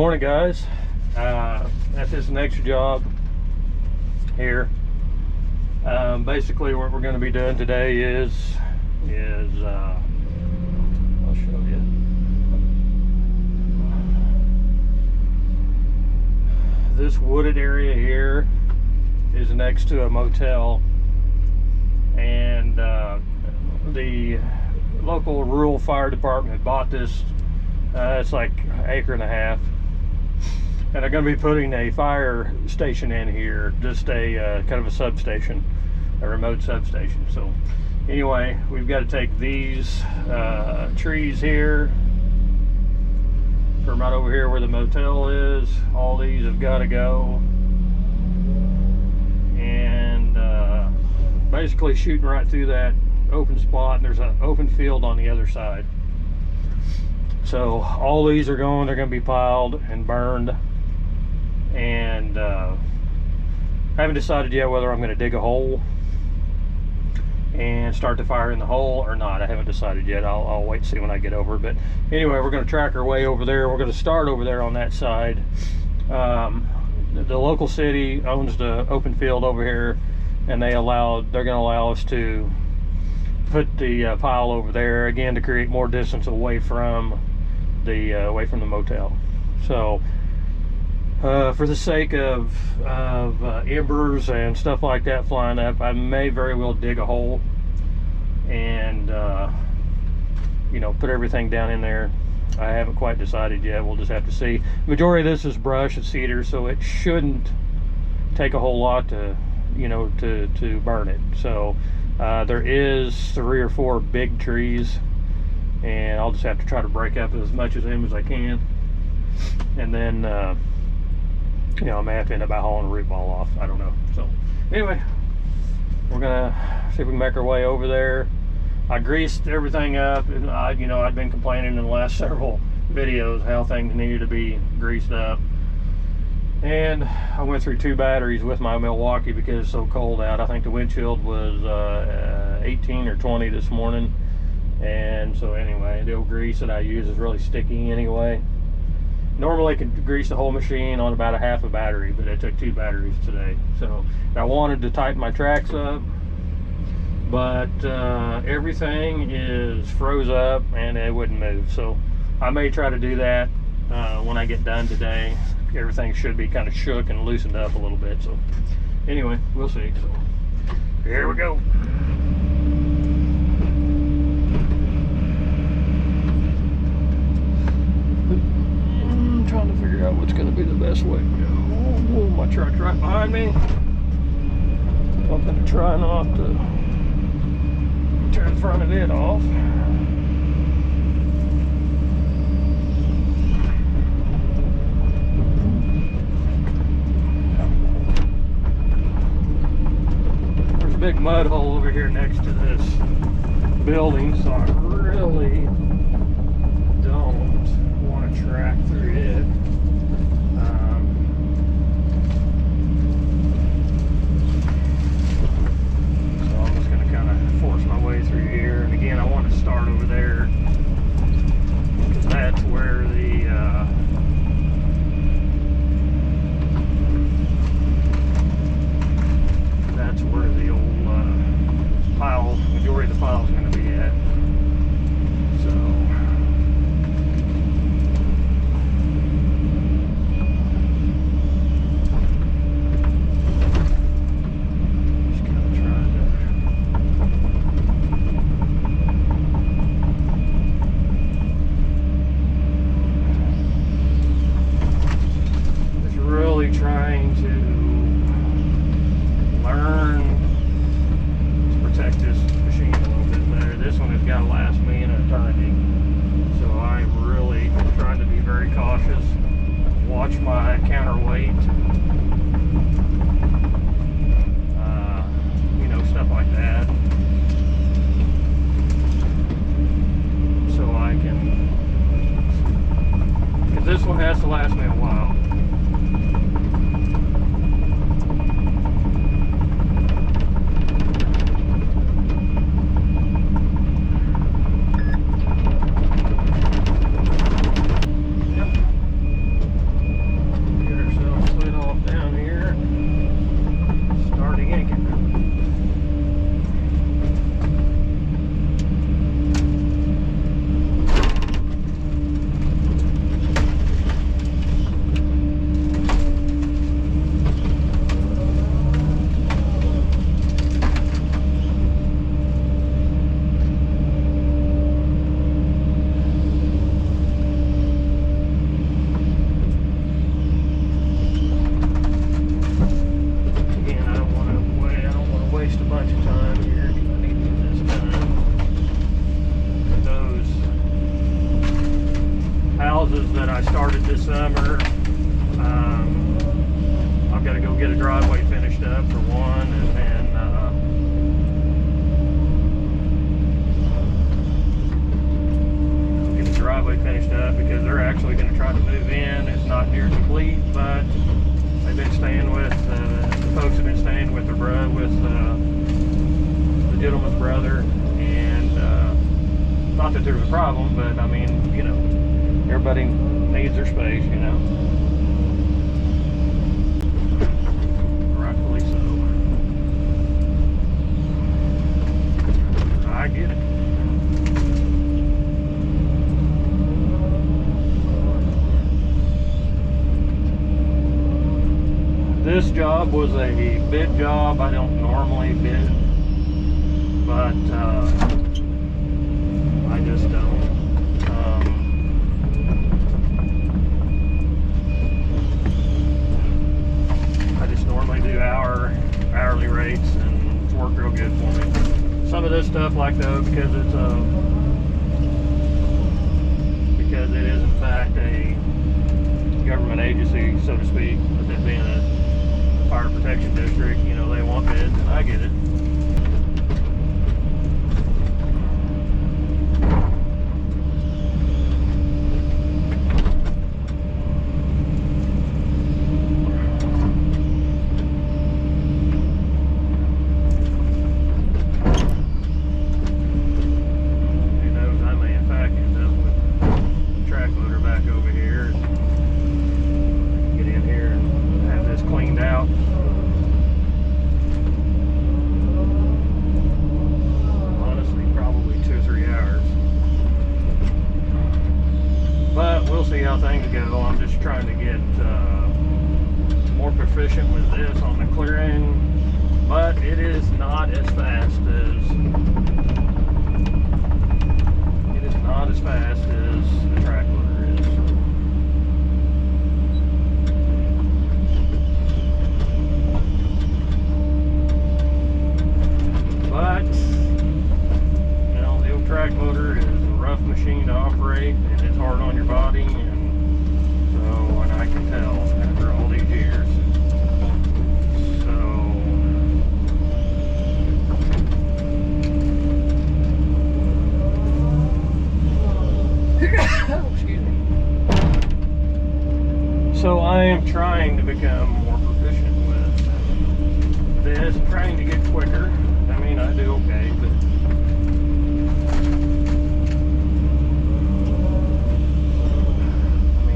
morning, guys. At this next job here, basically what we're going to be doing today is I'll show you. This wooded area here is next to a motel, and the local rural fire department bought this. It's like an acre and a half, and they're going to be putting a fire station in here, just a kind of a substation, a remote substation. So anyway, we've got to take these trees here from right over here where the motel is. All these have got to go, and basically shooting right through that open spot, and there's an open field on the other side. So all these are going, they're going to be piled and burned, and I haven't decided yet whether I'm going to dig a hole and start the fire in the hole or not. I haven't decided yet. I'll wait and see when I get over. But anyway, we're going to track our way over there. We're going to start over there on that side. The local city owns the open field over here, and they're going to allow us to put the pile over there again to create more distance away from the motel. So for the sake of embers and stuff like that flying up, I may very well dig a hole and you know, put everything down in there. I haven't quite decided yet. We'll just have to see. Majority of this is brush and cedar, so it shouldn't take a whole lot to, you know, to burn it. So there is 3 or 4 big trees, and I'll just have to try to break up as much of them as I can, and then you know, I may have to end up by hauling a root ball off. I don't know. So anyway, we're gonna see if we can make our way over there. I greased everything up, and I'd been complaining in the last several videos how things needed to be greased up. And I went through 2 batteries with my Milwaukee because it's so cold out. I think the wind chill was 18 or 20 this morning. And so anyway, the old grease that I use is really sticky anyway. Normally I could grease the whole machine on about a half a battery, but I took 2 batteries today. So I wanted to tighten my tracks up, but everything is froze up and it wouldn't move. So I may try to do that when I get done today. Everything should be kind of shook and loosened up a little bit. So anyway, we'll see. So here we go. I'm trying to figure out what's going to be the best way to go. Oh, my truck's right behind me. I'm going to try not to turn the front of it off. Big mud hole over here next to this building, so I really don't want to track through it. So I'm just going to kind of force my way through here, and again I want to start over there because that's where the old pile, majority of the pile is going to be at. So just kind of trying to just really trying to learn to protect this machine a little bit better. This one has got to last me an eternity, so I'm really trying to be very cautious, watch my counterweight, you know, stuff like that, so I can, because this one has to last me a while. houses that I started this summer. I've got to go get a driveway finished up for one, and then get the driveway finished up because they're actually going to try to move in. It's not near complete, but they've been staying with the folks have been staying with the gentleman's brother, and not that there was a problem, but I mean, you know, everybody needs their space, you know. Rightfully so. I get it. This job was a bid job. I don't normally bid, but I just don't. I just normally do hourly rates, and it's worked real good for me. Some of this stuff, like though, because it is in fact a government agency, so to speak, with it being a fire protection district, you know, they want bids, and I get it. See how things go. I'm just trying to get more proficient with this on the clearing, but it is not as fast as the track loader is. But you know, the old track loader is a rough machine to operate, and it's hard on your body, and I can tell after all these years. So excuse me. So I am trying to become more proficient with this, trying to get quicker. I mean, I do okay, but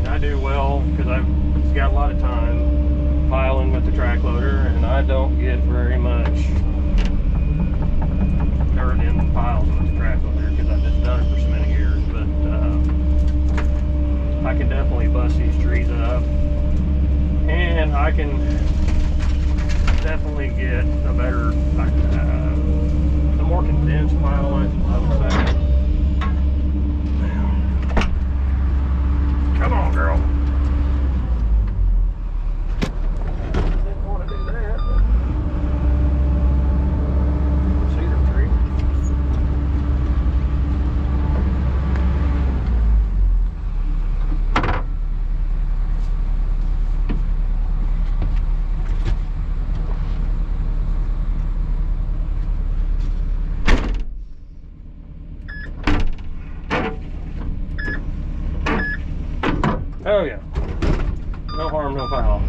I do well because I've got a lot of time piling with the track loader, and I don't get very much dirt in the piles with the track loader because I've just done it for so many years. But I can definitely bust these trees up, and I can definitely get a better, a more condensed pile, I would say. Come on, girl. Didn't want to do that. Cedar tree. Oh yeah, no harm, no foul.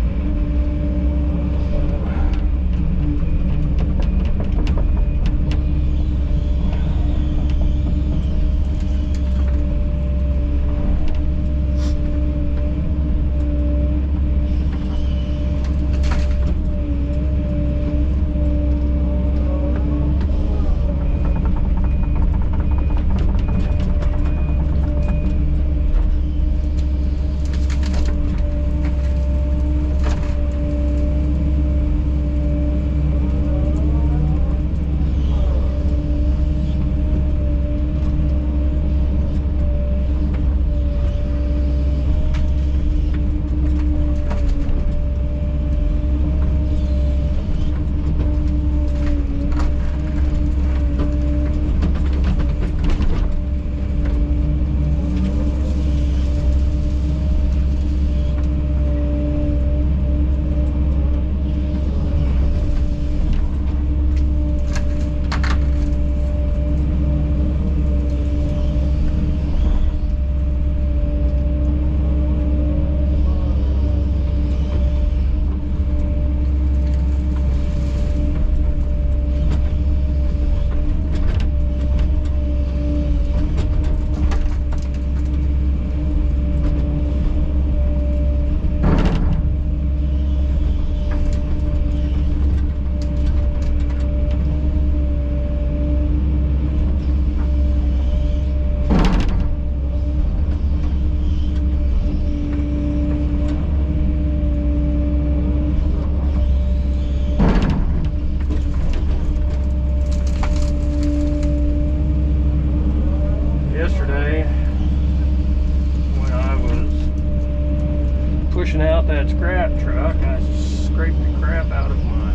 pushing out that scrap truck, I scraped the crap out of my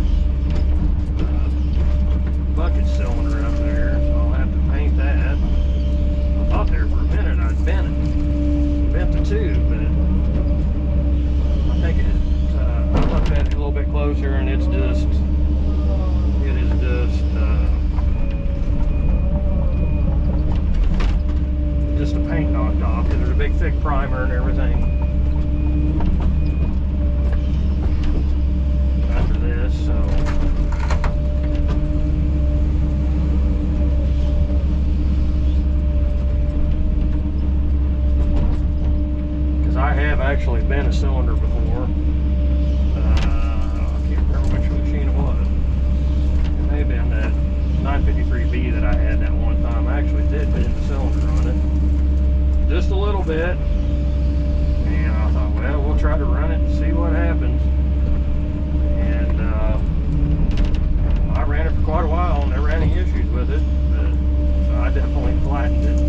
bucket cylinder up there, so I'll have to paint that. I thought there for a minute I'd bent the tube, but I think I looked at it a little bit closer, and it's just a paint knocked off, because there's a big thick primer and everything under this, so because I have actually been a cylinder before. I can't remember which machine it was. It may have been that 953B that I had that one time. I actually did bend the cylinder on it just a little bit, and I thought, well, we'll try to run it and see what happens. And I ran it for quite a while and never had any issues with it, but so I definit't flattened it.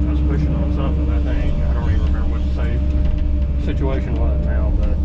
I was pushing on something, I think. I don't even remember what the situation was now, but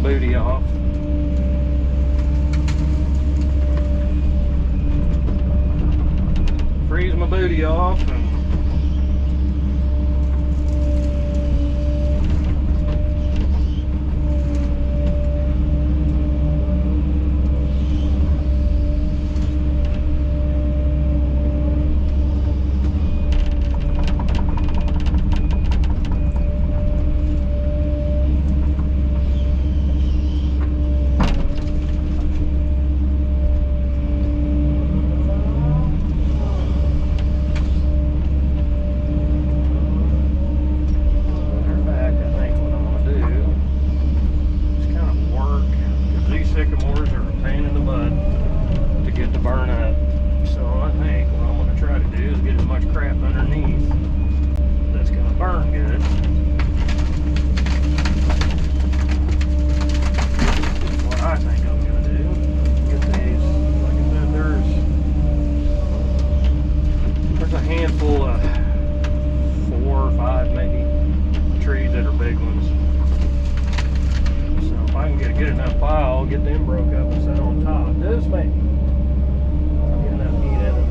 booty off. Freeze my booty off and I'll get them broke up and set on top. This may get enough heat in it.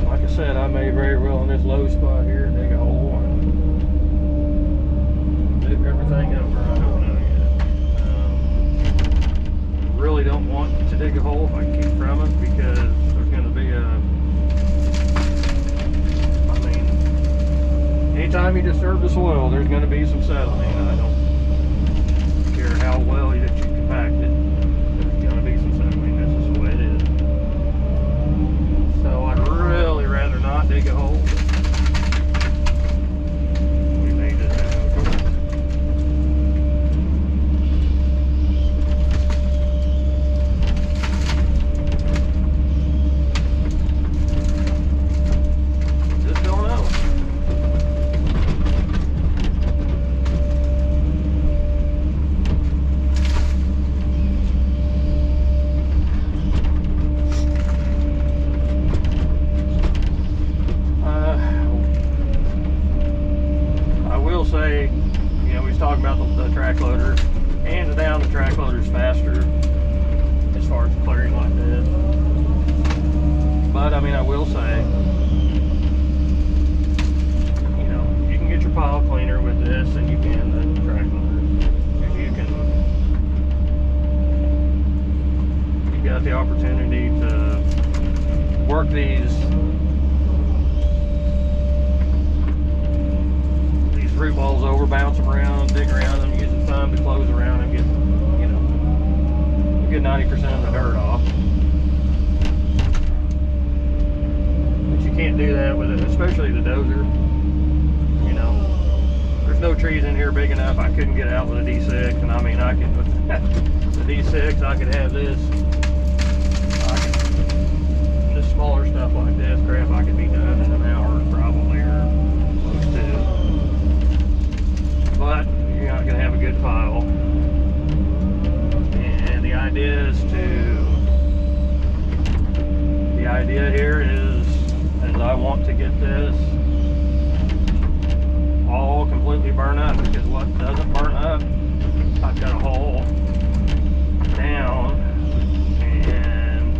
Like I said, I may very well in this low spot here dig a hole and dig everything over. I don't know yet. Really don't want to dig a hole if I can keep from it, because there's going to be I mean, anytime you disturb the soil, there's going to be some settling. I don't care how well that you compact it, there's going to be some settling. That's just the way it is. So I'd really rather not dig a hole. We may just have to go. Just don't know. I will say, you know, we was talking about the track loader. Hands down, the track loader's faster as far as clearing like this. But I mean, I will say, you know, you can get your pile cleaner with this than you can the track loader. If you got the opportunity to work these root balls over, bounce them around, dig around them, use the thumb to close around and get, you know, a good 90% of the dirt off. But you can't do that with it, especially the dozer. You know, there's no trees in here big enough. I couldn't get out with a D6, and I mean, I could with the D6, I could have this. This smaller stuff like this, crap, I could be done in an hour probably, or close to. But you're not going to have a good pile. And the idea here is I want to get this all completely burned up, because what doesn't burn up, I've got a hole down, and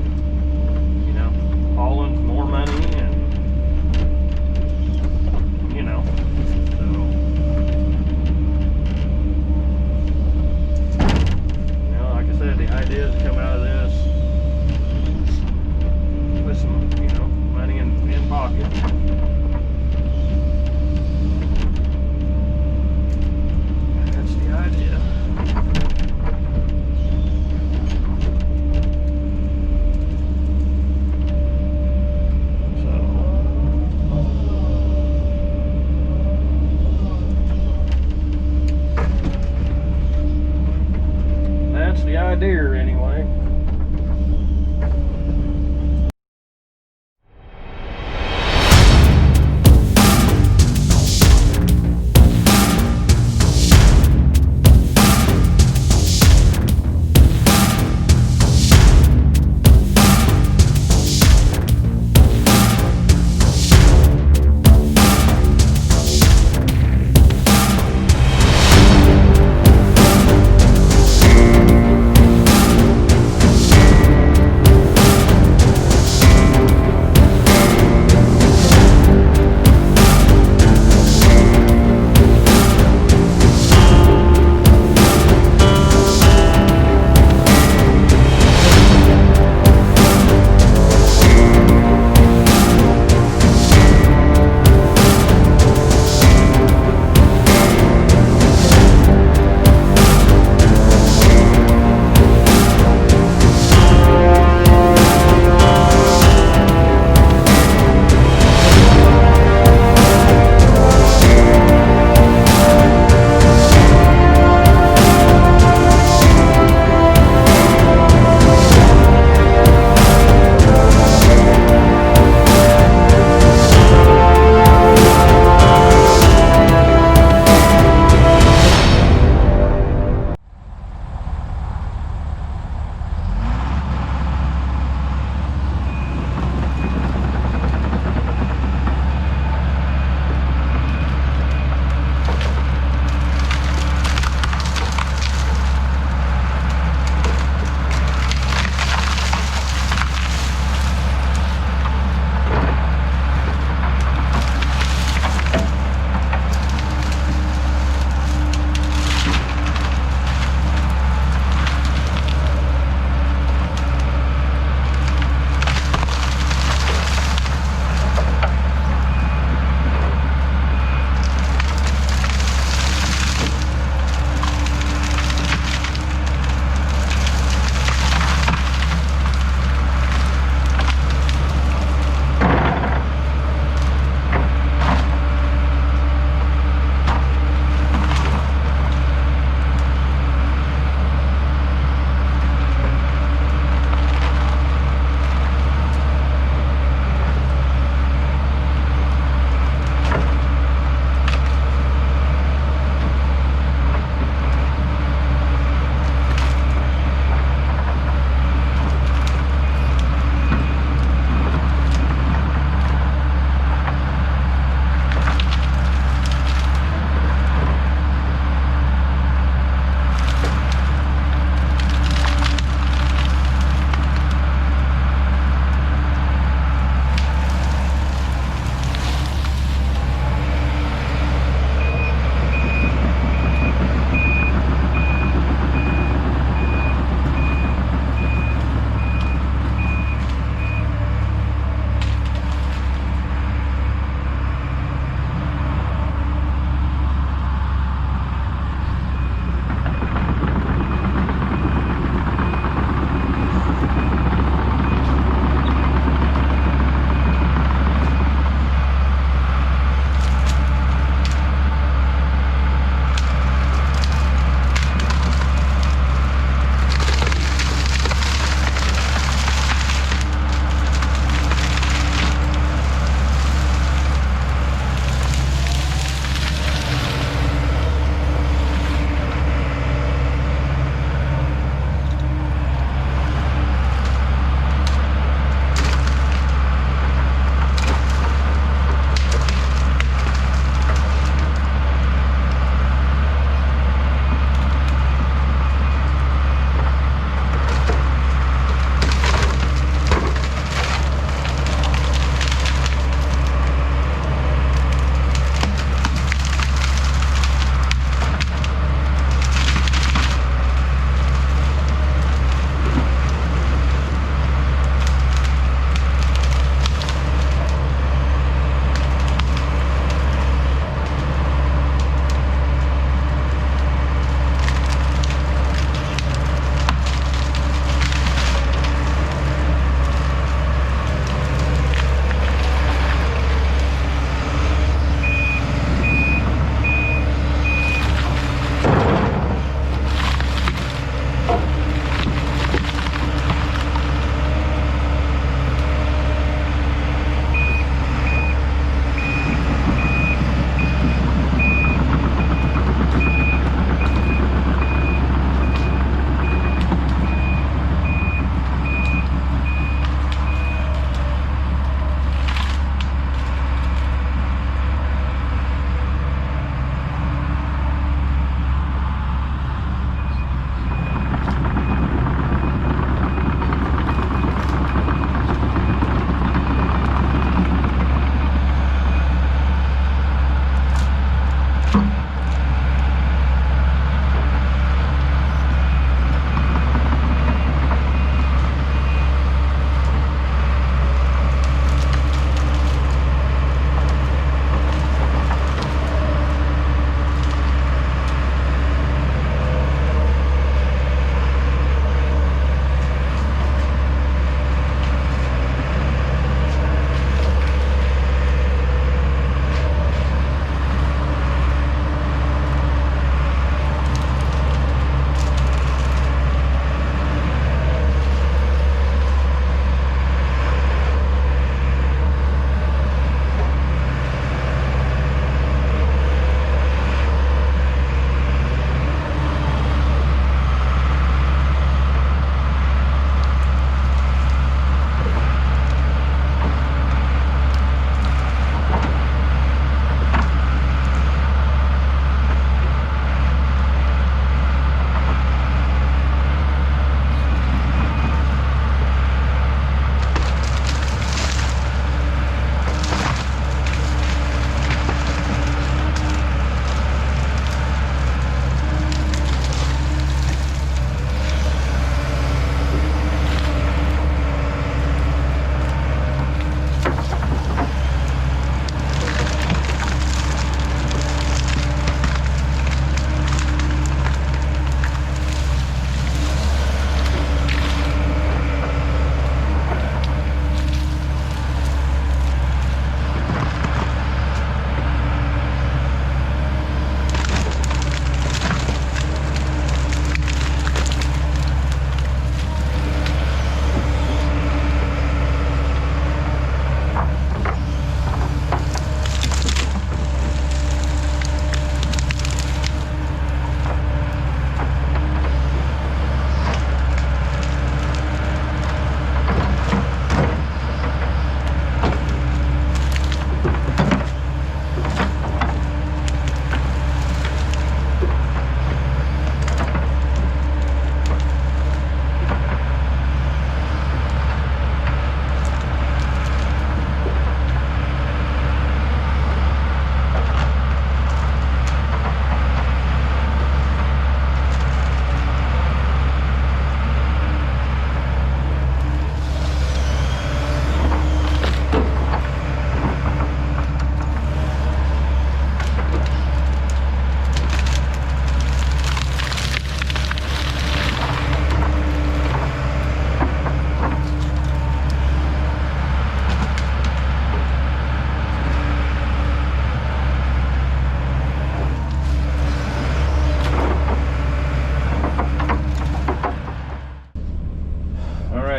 you know, hauling's more money, and you know, the idea is to come out of this with some, you know, money in pocket. That's the idea. So that's the idea anyway.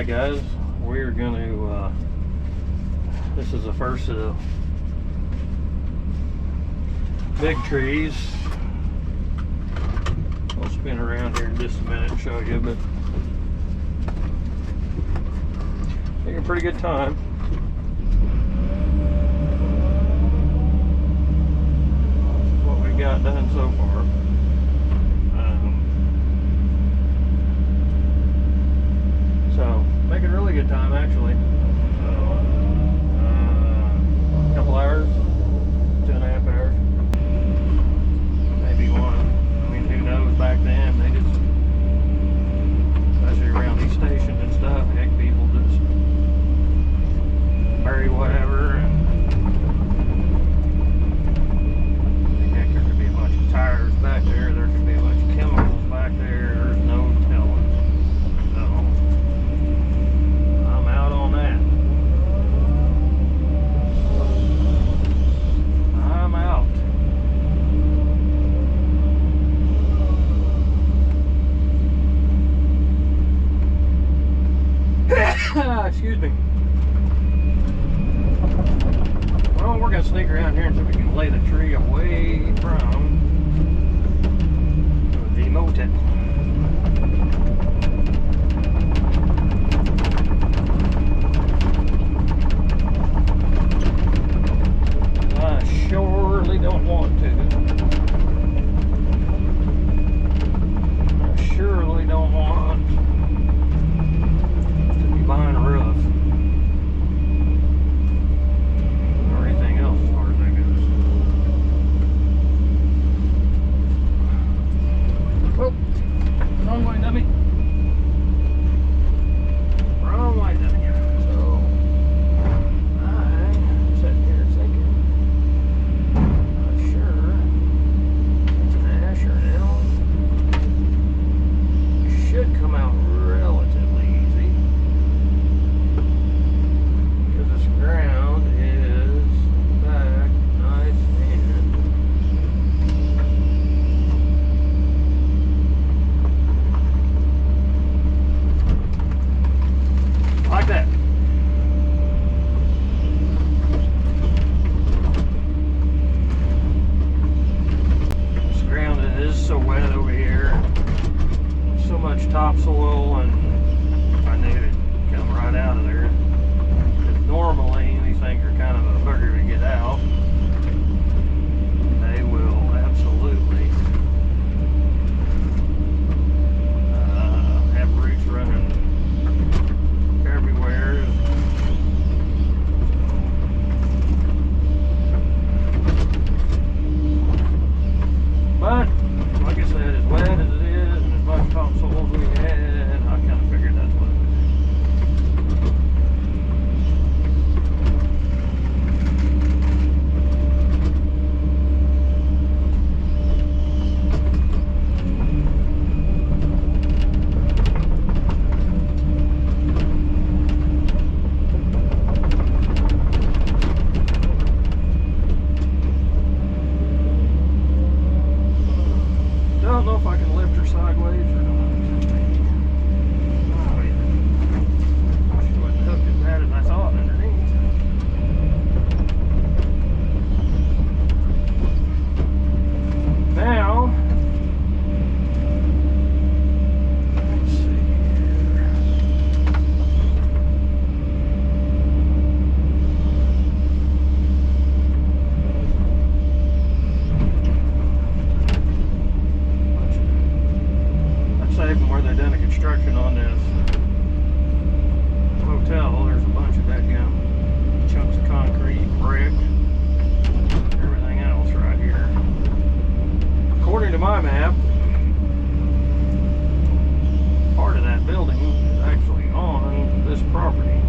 Alright guys, we're going to, this is the first of the big trees. I'll spin around here in just a minute and show you, but taking a pretty good time. This is what we've got done so far. So, making really good time actually. A couple hours, 2.5 hours, maybe one. I mean, who knows? Back then, they just, especially around these stations and stuff, heck, people just bury whatever. And heck, there could be a bunch of tires back there. There could be a bunch of chemicals back there. There's no telling. So, I'm out on that. I'm out. Excuse me. Well, we're going to sneak around here until we can lay the tree away from the motel. I surely don't want to. I surely don't want behind a roof or anything else as far as that goes. Oh, wrong way, dummy. Wrong way, dummy. So, I'm sitting here thinking, not sure. It's an ash or an elm. It should come out relatively easy. Ground is back nice and like that. This ground is so wet over here, so much topsoil, and I knew it'd come right out of there. Normally, these things are kind of a bugger to get out. They will absolutely have roots running everywhere. But, like I said, as wet as it is and as much topsoil as we had, I kind of figured that's what it was. Don't know if I can lift her sideways or not. Oh, yeah. She wasn't hooked as bad as I thought underneath. Now, let's see here. From where they've done the construction on this motel, there's a bunch of that chunks of concrete, brick, everything else right here. According to my map, part of that building is actually on this property,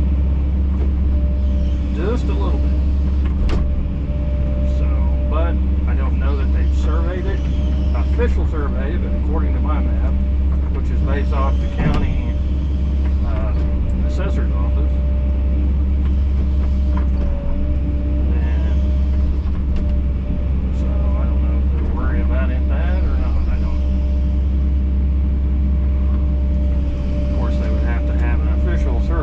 just a little bit. So, but I don't know that they've surveyed it, official survey, but according to my map, which is based off the county assessor's office. And so I don't know if they're worried about it that or not. I don't know. Of course, they would have to have an official survey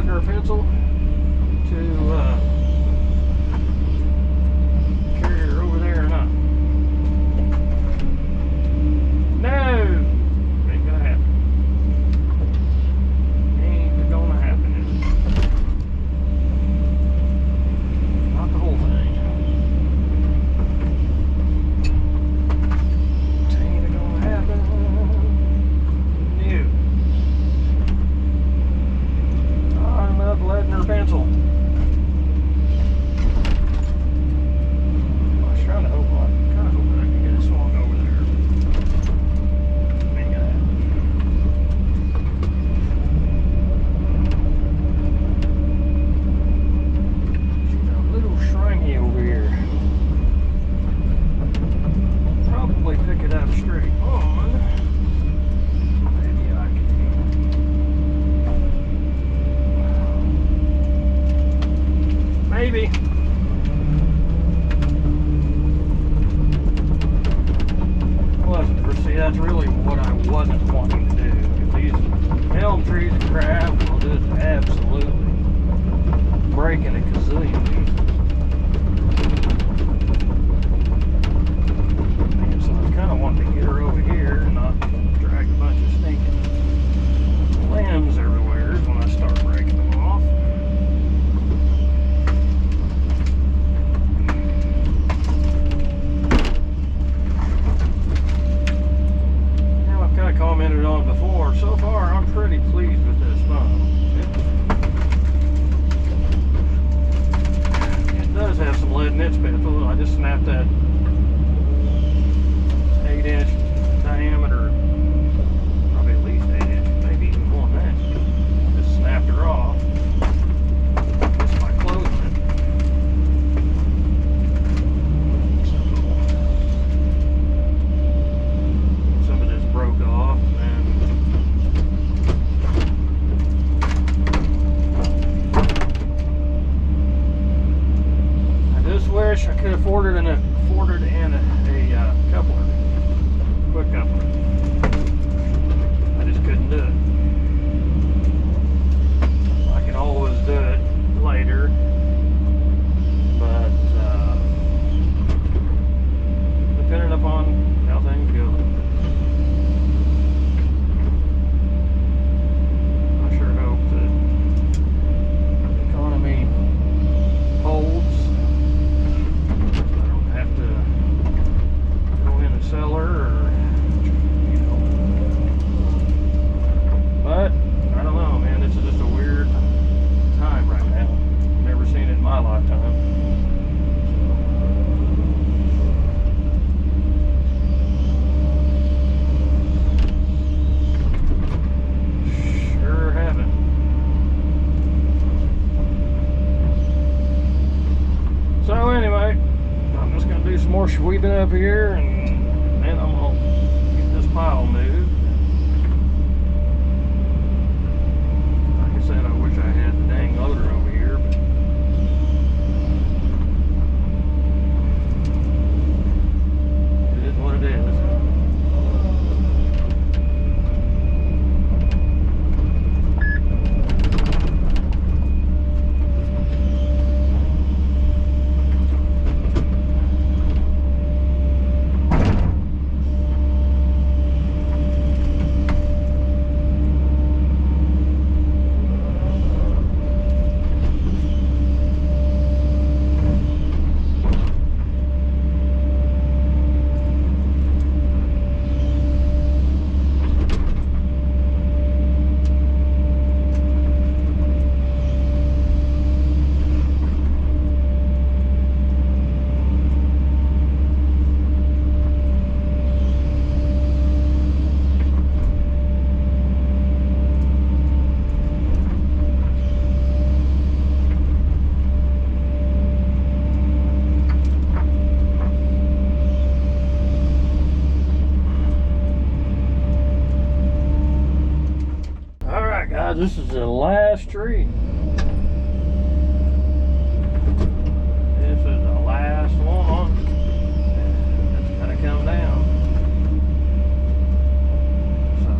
Ledner pencil to carry her over there or not. No! Ain't gonna happen. Ain't gonna happen, is it? Not the whole thing. Ain't gonna happen. No. Not enough Ledner pencil. I was trying to hope, kind of hoping I could get it swung over there. Ain't gonna happen. She's a little shrinky over here. Probably pick it up straight on. Maybe I can. Maybe. See, that's really what I wasn't wanting to do. If these elm trees and crap will just absolutely break in a gazillion pieces. And so I was kind of wanting to get her over here and not drag a bunch of stinking limbs everywhere when I start breaking them off. I commented on before. So far, I'm pretty pleased with this thumb. It does have some lead in its pencil. I just snapped that 8-inch diameter, probably at least 8 inches, maybe even more than that. Just snapped her off. Just by closing it. Some of this broke off, and I just wish I could afford it in a coupler, quick coupler. I just couldn't do it. I can always do it later, but depending upon how things go. I sure hope that the economy holds. I don't have to go in the cellar or, you know. But I don't know, man. This is just a weird time right now. Never seen it in my lifetime. Sure haven't. So anyway, I'm just gonna do some more sweeping up here, and then I'm gonna get this pile moved. Like I said, I wish I had the dang loader over here, but it is what it is. This is the last tree. This is the last one. It's gonna come down. So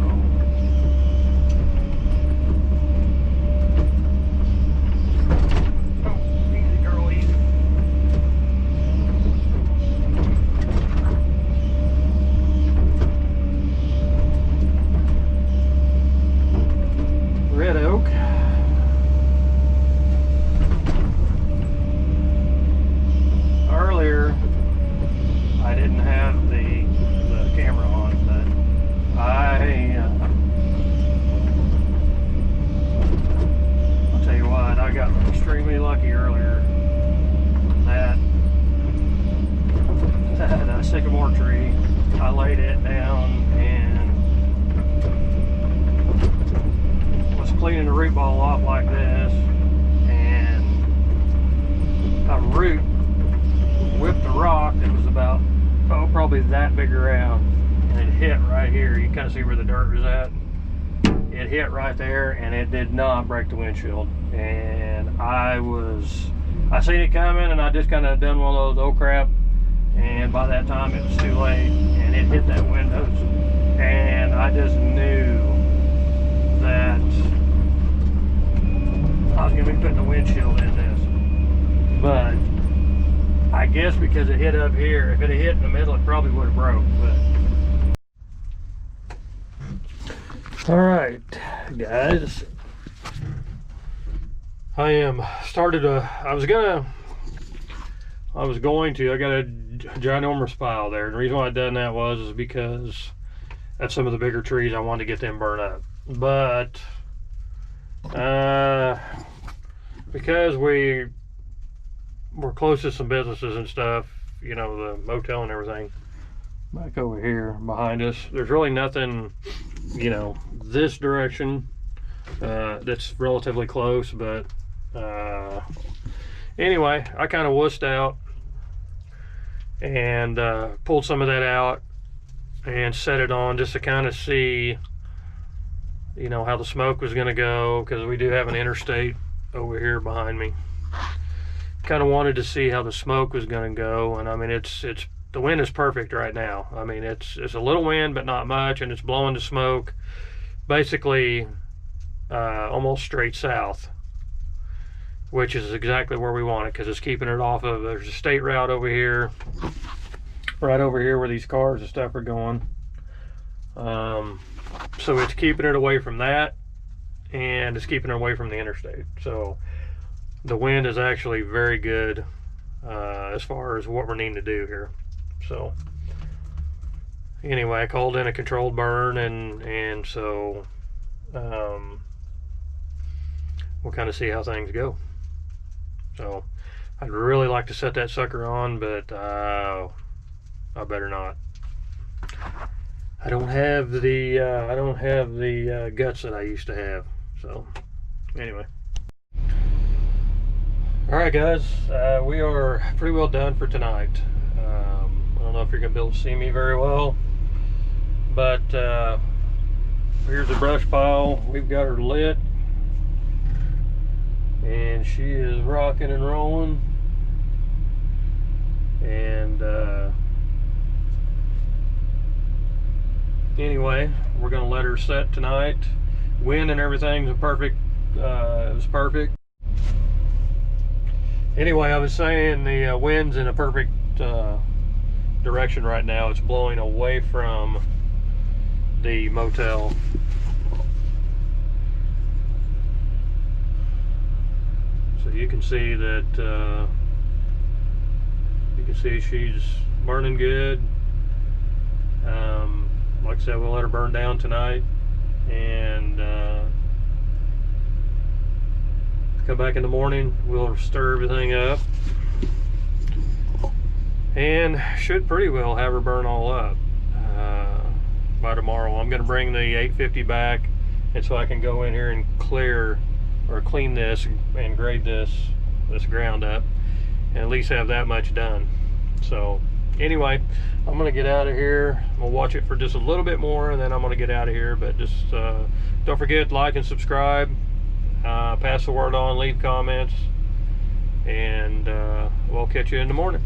extremely lucky earlier that that sycamore tree, I laid it down and was cleaning the root ball off like this, and a root whipped the rock that was about, oh, probably that big around, and it hit right here. You kind of see where the dirt was at. It hit right there, and it did not break the windshield. And I seen it coming, and I just kind of done one of those, oh crap, and by that time it was too late, and it hit that windows, and I just knew that I was going to be putting the windshield in this. But I guess because it hit up here, if it had hit in the middle, it probably would have broke. But all right, guys, I was going to, I got a ginormous pile there. And the reason why I done that is because that's some of the bigger trees. I wanted to get them burned up. But because we're close to some businesses and stuff, you know, the motel and everything, back over here behind us, there's really nothing, you know, this direction that's relatively close. But anyway, I kind of wussed out and pulled some of that out and set it on just to kind of see, you know, how the smoke was going to go, because we do have an interstate over here behind me. Kind of wanted to see how the smoke was going to go. And I mean, it's the wind is perfect right now. I mean, it's a little wind, but not much, and it's blowing the smoke basically almost straight south, which is exactly where we want it, because it's keeping it off of, there's a state route over here, right over here where these cars and stuff are going. So it's keeping it away from that, and it's keeping it away from the interstate. So the wind is actually very good as far as what we're needing to do here. So anyway, I called in a controlled burn, and so we'll kind of see how things go. So I'd really like to set that sucker on, but I better not. I don't have the guts that I used to have. So anyway, all right, guys, we are pretty well done for tonight. I don't know if you're gonna be able to see me very well, but here's the brush pile. We've got her lit, and she is rocking and rolling. And anyway, we're gonna let her set tonight. Wind and everything's perfect. It was perfect. Anyway, I was saying the wind's in a perfect direction right now. It's blowing away from the motel. So you can see that she's burning good. Like I said, we'll let her burn down tonight, and come back in the morning. We'll stir everything up, and should pretty well have her burn all up by tomorrow. I'm going to bring the 850 back, and so I can go in here and clean this and grade this ground up, and at least have that much done. So anyway, I'm going to get out of here. I'm going to watch it for just a little bit more, and then I'm going to get out of here. But just don't forget to like and subscribe, pass the word on, leave comments, and we'll catch you in the morning.